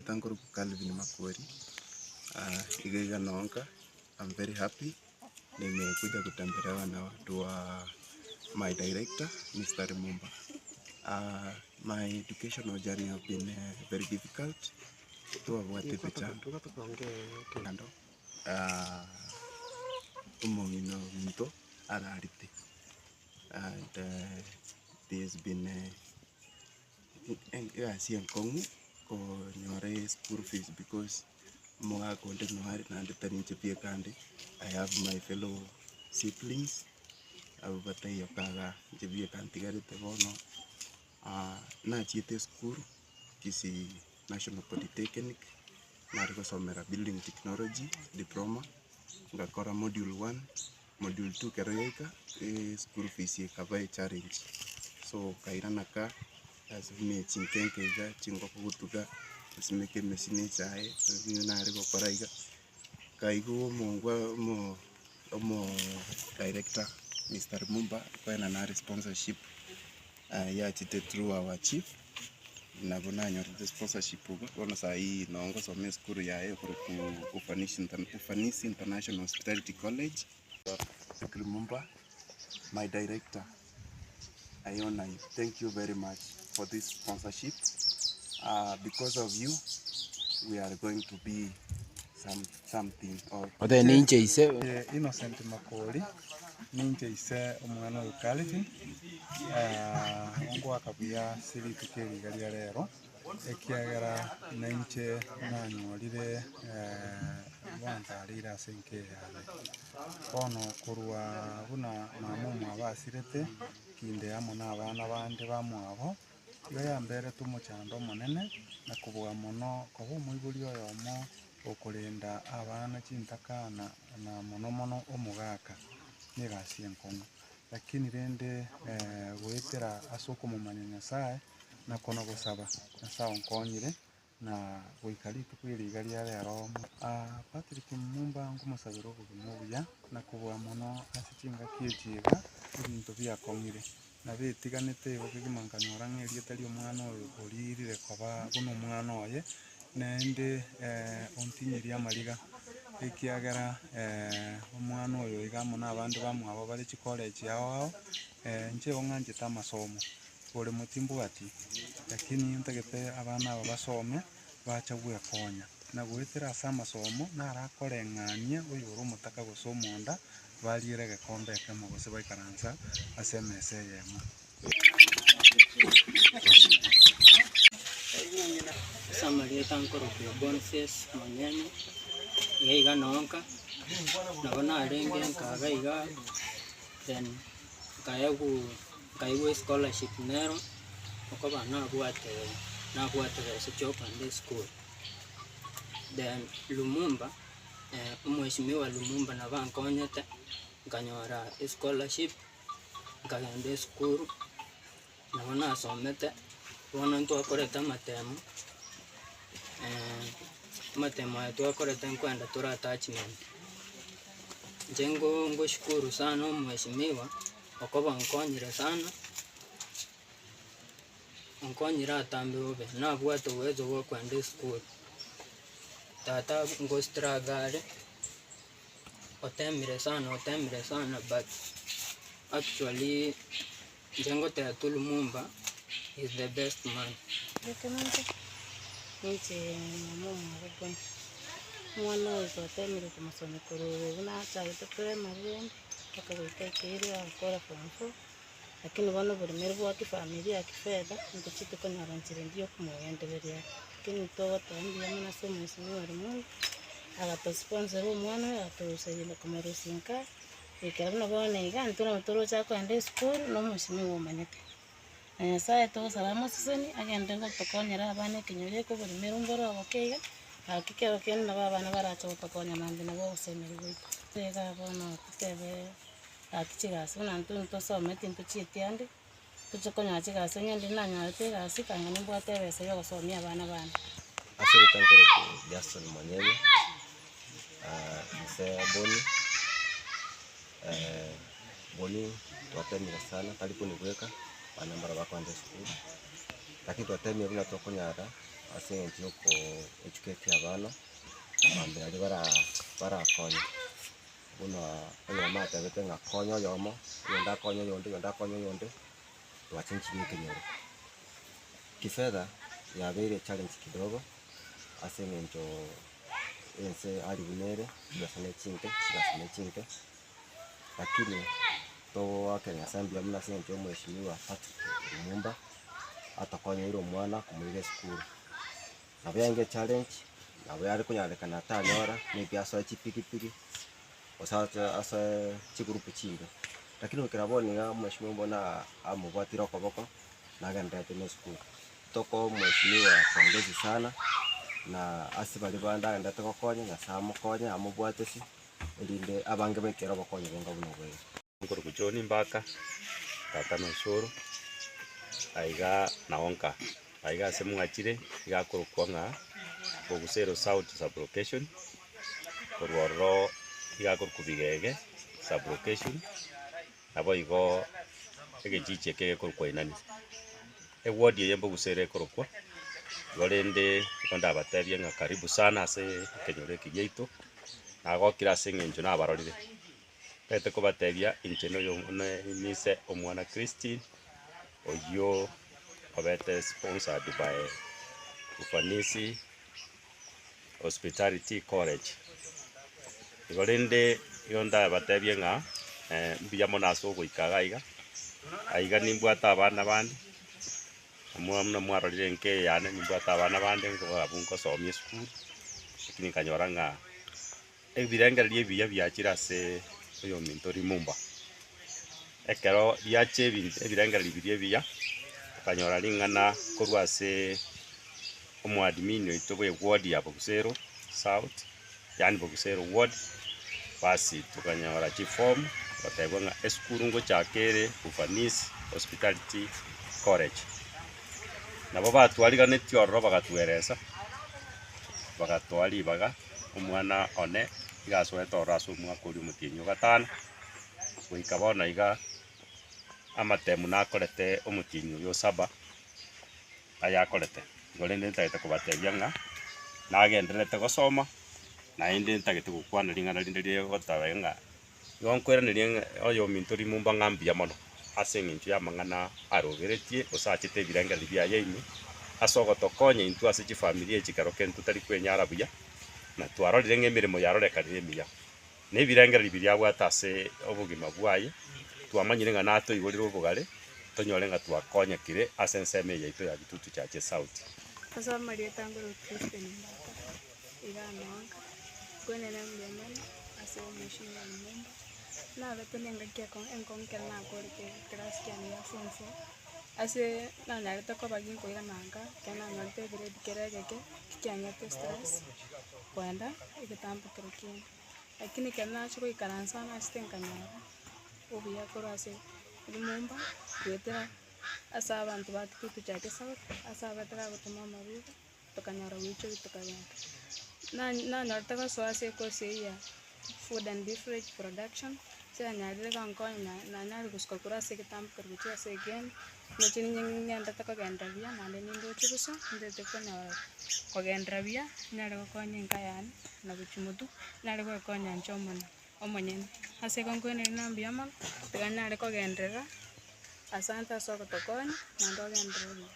Tangoru Calvin Makori. Igaiga Nonka. I'm very happy. Nimekuja kutembelewa na watu wa my director, Mr. Lumumba. My educational journey have been very difficult. And there's been school fees because I have my fellow siblings. Na school kisi National Polytechnic na somera building technology diploma ngakora module 1 module 2 keroyeka school fees ikabai challenge so kairana ka asime chinkenkega chingo kutuga asimeke mesine chae na riko koraiga kaigo mongwa mo director Mr. Lumumba kwa na sponsorship ya chite through our chief na bona nyor sponsorship bona sai naongo some school ya Ufanisi International Hospitality College. Lumumba, my director, I honor you. Thank you very much for this sponsorship. Because of you, we are going to be something. Innocent Makori, ninja ise omwana wa Calvin. Ongo akabia siri tukiri galia rero. Ekiagera ninche nanyorire wantarira senke yale. Ono kurwa buna mamumu abasirete kinde amona abana bande bamwabo. Yo yambere tumuchando monene na kubwa mono kobo muibuli oyomo okulinda abana chintakana na mono omugaka nigasi enkono lakini rende goetera asoko mumanya Nyasaye na kono gosaba Nyasaye onkonyire na goikali tukwiriga ria rero Patrick Lumumba ngumusabiro kubimubuya na kubwa mono asichinga kiechiga ibintu byakongire na bitiganite gukigimanganyora ng'erie tari omwana oyo orire koba buno omwana oye nende ontinyiria amariga ekiagera omwana oyo igamo n'abandi bamwabo bari college yao nche onganjeta amasomo ore mutimbu ati lakini ntagete abana aba basome bacha gwekonya na gwetera asa amasomo narakoreng'ania oyo oro mutaka gosomonda bariere gekombe kemo gose baikaransa asemese yemo Samaria Tangoru Boniface Manyanya Igaiga Nonka nabona arenge nkagaiga then kaiwe scholarship nero uko bana nabwate job and school then Lumumba umweshimiwa Lumumba na bankonyete nganyora scholarship ngagende school nabona asomete bona ntwakoreta matemo twakoreta nkwenda tura attachment jengo ngoshukuru sana mheshimiwa okoba nkonyire sana nkonyira atambe obe nabwate uwezo bwo kwenda school tata ngostragare otemire sana but actually jengo tetu Lumumba is the best man. Ninche mamumu abukoni mwana oyo atemire kumusome kururu naachagete primary akagoitekere akora form 4 lakini bono burimere bwa kifamilia kifedha ntuchite konyara nchire ndio kumugendereria lakini togotambia muna somo mheshimiwa Lumumba agatosponsor omwana atosaidira kumarusinka ikarabona bone iga ntuna mutorocha kwenda school no mheshimiwa omanyete Nyasaye to salama sisoni agende ngotokonyera abana kinyore ko buri merumboro abakega akikero ken na babana baracha gotokonya mande na bo semeri goito tega bono tebe akichigase na ntunto somete ntuchitiande tuchokonya chigase nyende nanya tegase kangane mbwate bese yo gosomia abana bana asiri Tangoru Jason Manyanya Boni twatemire sana talipo nibweka anambara bakwanje school lakini twatemire bila tokonyara asenge yoko chukete abana bambe ali barakonya buno oyo mata bete ngakonya yomo yonda konya yonde twachinchi kenyoro kifedha yabeire challenge kidogo asengenjo ense ali bunere gasane chinke lakini to akenya sambia mna senjo mheshimiwa Patrick Lumumba atakonya iro mwana kumulire skuru nabyange challenge nabo yari kunyalekana tanyora maybe aso chipikipiki osacha asa chigurupu chinga lakini ukiraboni nga mheshimiwa mbona amubwatira okoboko nagenda tene skuru toko mheshimiwa pongezi sana na asibali banda ndate kokonya na samukonya amubwatesi elinde abange bekera bakonya bonga buno bwe ngoro kujoni mbaka tata no shoro aiga naonka aiga semungachire iga kurukwanga Bogusero South sublocation kororo iga kurukubigege sublocation abo igo egechiche kege kurukwainani ewodi yembo Bogusero kurukwa gorende konda batebye nga karibu sana ase kenyore kiyeito agokira sengenjo na barorire pete ko batebya incheno yo nise omwana Christine oyo obete sponsored by Ufanisi Hospitality College igorende yonda batebye nga mbiya monaso goikaga aiga nimbwata abana bandi amuna mwarorire nke yane nimbwata abana bandi ngo abunko somye school lakini kanyora nga ebirengera bya byakira se oyo mintori Lumumba ekero byache ebirengera bya kanyora lingana korwase omwadmin oito bwe ward ya Bogusero South yani Bogusero ward basi tukanyora form batebwa nga eskuru ngo chakere Ufanisi Hospitality College nabo batwaligane tioro bagatweresa bagatwali baga omwana one igasweta oraso mwaka uri mutinyo gatano wikabona iga amatemu nakorete omutinyo yo saba ayakorete ngolende ntagete kubatebya nga nagenderete gosoma na indi ntagete gukwana lingana lindiriye gotabe nga yonkwera nirie oyo mintori Lumumba ngambia mono asenginchu ya mangana arogeretie osachete birangari bya yeimi asogotokonye intu ase chifamilia chikaroke ntutari kwenyara buya na twarorire ngemirimo yarorekanire miya ne birangari bya bwatase obugima bwaye twamanyire nga nato igorire obugare tonyore nga twakonyekire ase nseme yaito ya bitutu chache South Asa Maria Tangoro Christian Mbaka iganonga kwenene mbyamana ase mheshimiwa Lumumba na betenenga kiako enkonke na kore ke class kiani ya form 4 ase na nareta ko bagin ko igananga kana nyolte grade kerege kianya stress kwenda ikitambo kirokini lakini kana chiko ikaransa na stenkanyara obuya koro ase Lumumba kwetera asa abantu bakitutu chake South asa batara gutuma maruga tukanyara wicho tukagenda na nareta so ase ko seya food and beverage production se anyarire kankonya na nari kuskokura se kitambo kirokini ase again Machini nyenda takagenda bia na ndeni ndo chibuso ndete kona kogenda bia nare kokonya nkayani na buchumutu nare kokonya nchomona omonyene ase konkone nambia mal teganyare kogendera asante soko tokonya na ndo gendera.